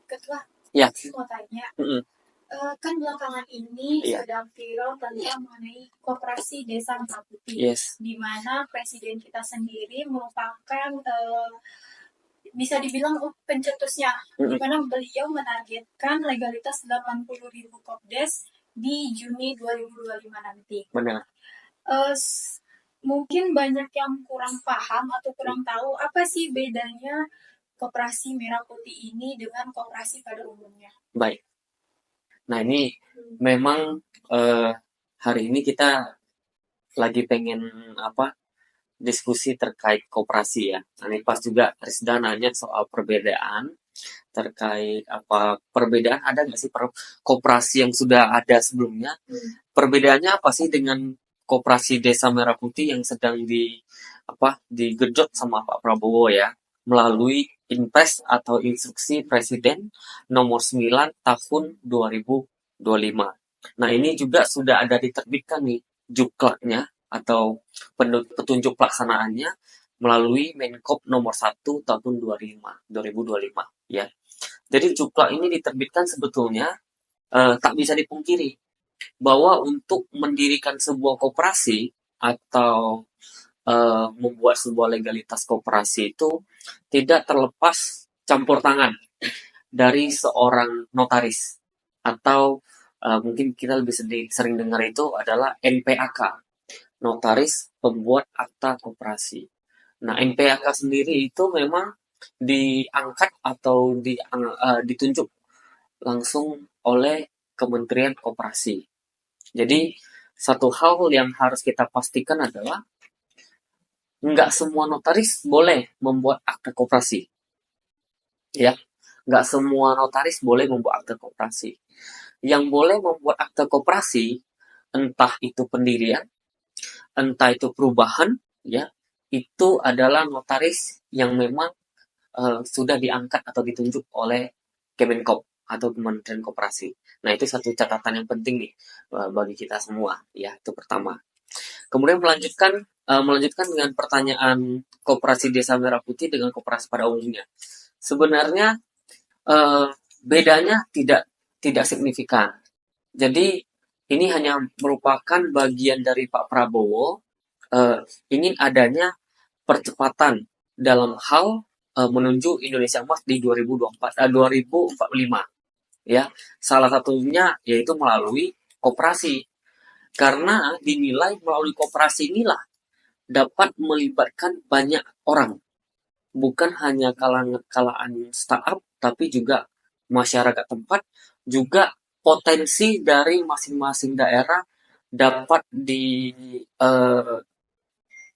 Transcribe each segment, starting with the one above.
Ketua, Ya. saya mau tanya, Mm-mm. kan belakangan ini Iya. sedang viral tentang mengenai koperasi Desa Merah Putih, Yes. di mana presiden kita sendiri merupakan bisa dibilang pencetusnya, di mana beliau menargetkan legalitas 80.000 kopdes di Juni 2025 nanti. Benar. Mungkin banyak yang kurang paham atau kurang tahu apa sih bedanya koperasi Merah Putih ini dengan koperasi pada umumnya. Baik. Nah, ini memang hari ini kita lagi pengen diskusi terkait koperasi ya. Ini pas juga Rizda nanya soal perbedaan terkait perbedaan ada nggak sih koperasi yang sudah ada sebelumnya? Perbedaannya apa sih dengan koperasi Desa Merah Putih yang sedang digedot sama Pak Prabowo ya, melalui Inpres atau Instruksi Presiden nomor 9 tahun 2025. Nah, ini juga sudah ada diterbitkan nih juklaknya atau petunjuk pelaksanaannya melalui Menkop nomor 1 tahun 2025 ya. Jadi juklak ini diterbitkan sebetulnya tak bisa dipungkiri bahwa untuk mendirikan sebuah koperasi atau membuat sebuah legalitas koperasi itu tidak terlepas campur tangan dari seorang notaris atau mungkin kita lebih sering dengar itu adalah NPAK, notaris pembuat akta koperasi. Nah, NPAK sendiri itu memang diangkat atau ditunjuk langsung oleh Kementerian Koperasi. Jadi, satu hal yang harus kita pastikan adalah nggak semua notaris boleh membuat akta koperasi. Ya, nggak semua notaris boleh membuat akta koperasi. Yang boleh membuat akta koperasi, entah itu pendirian, entah itu perubahan, ya, itu adalah notaris yang memang sudah diangkat atau ditunjuk oleh Kemenkop atau Kementerian Koperasi. Nah, itu satu catatan yang penting nih bagi kita semua, ya, itu pertama. Kemudian melanjutkan dengan pertanyaan koperasi Desa Merah Putih dengan koperasi pada umumnya. Sebenarnya bedanya tidak signifikan. Jadi ini hanya merupakan bagian dari Pak Prabowo ingin adanya percepatan dalam hal menuju Indonesia Emas di 2045. Ya, salah satunya yaitu melalui koperasi. Karena dinilai melalui koperasi inilah dapat melibatkan banyak orang. Bukan hanya kalangan startup, tapi juga masyarakat tempat, juga potensi dari masing-masing daerah dapat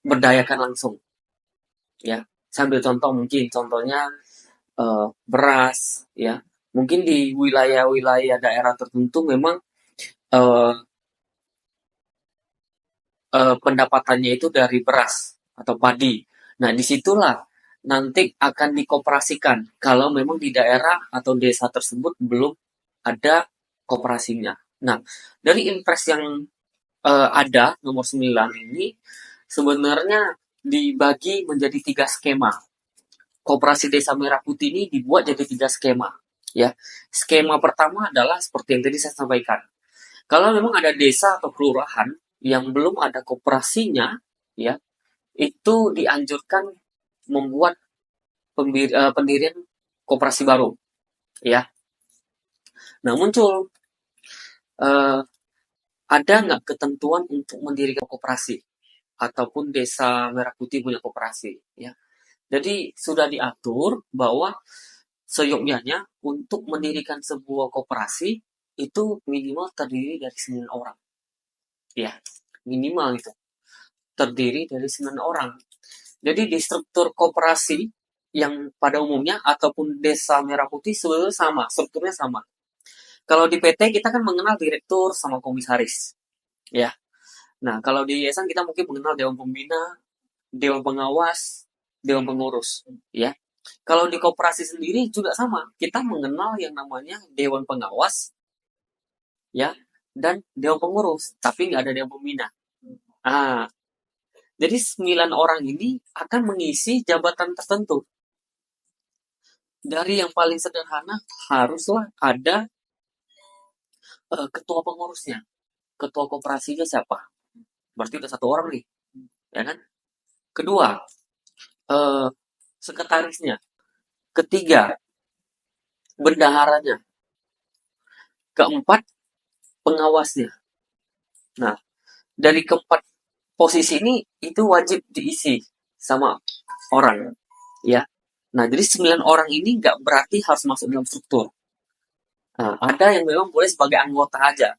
berdayakan langsung. Ya, sambil contohnya beras, ya. Mungkin di wilayah-wilayah daerah tertentu memang pendapatannya itu dari beras atau padi. Nah, disitulah nanti akan dikoperasikan kalau memang di daerah atau desa tersebut belum ada koperasinya. Nah, dari impres yang ada nomor 9 ini sebenarnya dibagi menjadi 3 skema. Koperasi Desa Merah Putih ini dibuat jadi 3 skema. Ya, skema pertama adalah seperti yang tadi saya sampaikan. Kalau memang ada desa atau kelurahan yang belum ada koperasinya, ya, itu dianjurkan membuat pendirian koperasi baru, ya. Nah, muncul ada nggak ketentuan untuk mendirikan koperasi ataupun Desa Merah Putih punya koperasi, ya. Jadi sudah diatur bahwa seyogyanya untuk mendirikan sebuah koperasi itu minimal terdiri dari 9 orang. Ya, minimal itu. Terdiri dari 9 orang. Jadi di struktur koperasi yang pada umumnya ataupun Desa Merah Putih sebenarnya sama, strukturnya sama. Kalau di PT kita kan mengenal direktur sama komisaris. Ya. Nah, kalau di yayasan kita mungkin mengenal dewan pembina, dewan pengawas, dewan pengurus, ya. Kalau di koperasi sendiri juga sama. Kita mengenal yang namanya dewan pengawas, ya, dan dewan pengurus, tapi nggak ada dewan pembina. Jadi 9 orang ini akan mengisi jabatan tertentu. Dari yang paling sederhana haruslah ada ketua pengurusnya. Ketua koperasinya siapa? Berarti udah satu orang nih, ya kan? Kedua, eh, sekretarisnya. Ketiga, bendaharanya. Keempat, pengawasnya. Nah, dari keempat posisi ini itu wajib diisi sama orang, ya. Nah, jadi 9 orang ini nggak berarti harus masuk dalam struktur. Nah, ada yang memang boleh sebagai anggota aja.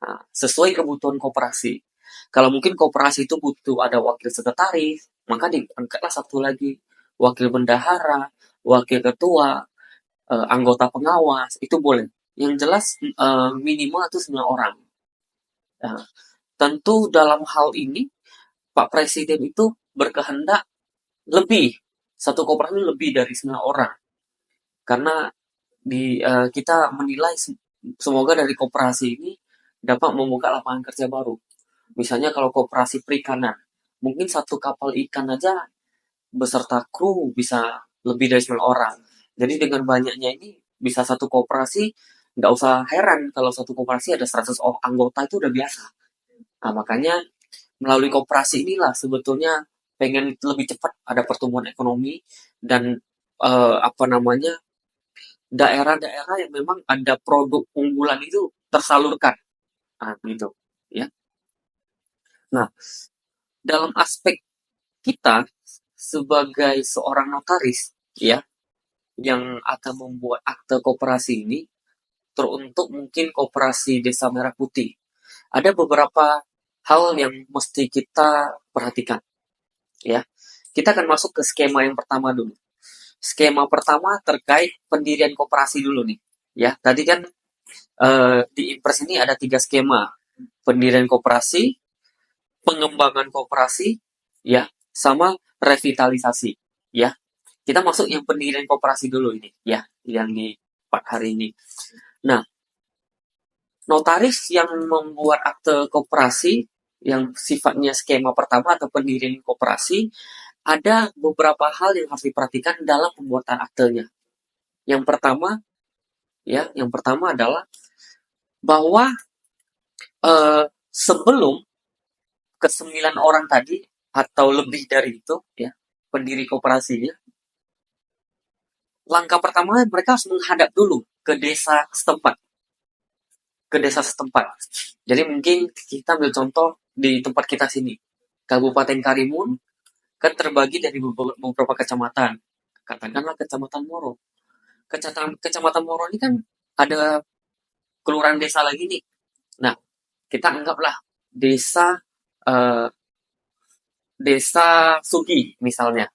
Nah, sesuai kebutuhan koperasi. Kalau mungkin koperasi itu butuh ada wakil sekretaris, maka diangkatlah satu lagi wakil bendahara, wakil ketua, anggota pengawas, itu boleh. Yang jelas minimal itu 9 orang. Nah, tentu dalam hal ini Pak Presiden itu berkehendak lebih, satu koperasi lebih dari 9 orang. Karena kita menilai semoga dari koperasi ini dapat membuka lapangan kerja baru. Misalnya kalau koperasi perikanan, mungkin satu kapal ikan aja beserta kru bisa lebih dari 9 orang. Jadi dengan banyaknya ini bisa satu koperasi, nggak usah heran kalau satu koperasi ada 100 anggota itu udah biasa. Nah, makanya melalui koperasi inilah sebetulnya pengen lebih cepat ada pertumbuhan ekonomi dan apa namanya daerah-daerah yang memang ada produk unggulan itu tersalurkan. Nah, gitu. Ya. Nah, dalam aspek kita sebagai seorang notaris, ya, yang akan membuat akte koperasi ini, teruntuk mungkin koperasi Desa Merah Putih. Ada beberapa hal yang mesti kita perhatikan, ya. Kita akan masuk ke skema yang pertama dulu. Skema pertama terkait pendirian koperasi dulu nih, ya. Tadi kan di Impres ini ada 3 skema. Pendirian koperasi, pengembangan koperasi, ya, sama revitalisasi, ya. Kita masuk yang pendirian koperasi dulu ini, ya, yang di part hari ini. Nah, notaris yang membuat akte koperasi yang sifatnya skema pertama atau pendirian koperasi, ada beberapa hal yang harus diperhatikan dalam pembuatan aktenya. Yang pertama, ya, yang pertama adalah bahwa sebelum ke-9 orang tadi atau lebih dari itu, ya, pendiri koperasinya, langkah pertama mereka harus menghadap dulu ke desa setempat. Ke desa setempat. Jadi mungkin kita ambil contoh di tempat kita sini. Kabupaten Karimun kan terbagi dari beberapa kecamatan. Katakanlah Kecamatan Moro. Kecamatan Moro ini kan ada kelurahan desa lagi nih. Nah, kita anggaplah desa eh, Desa Sugi misalnya.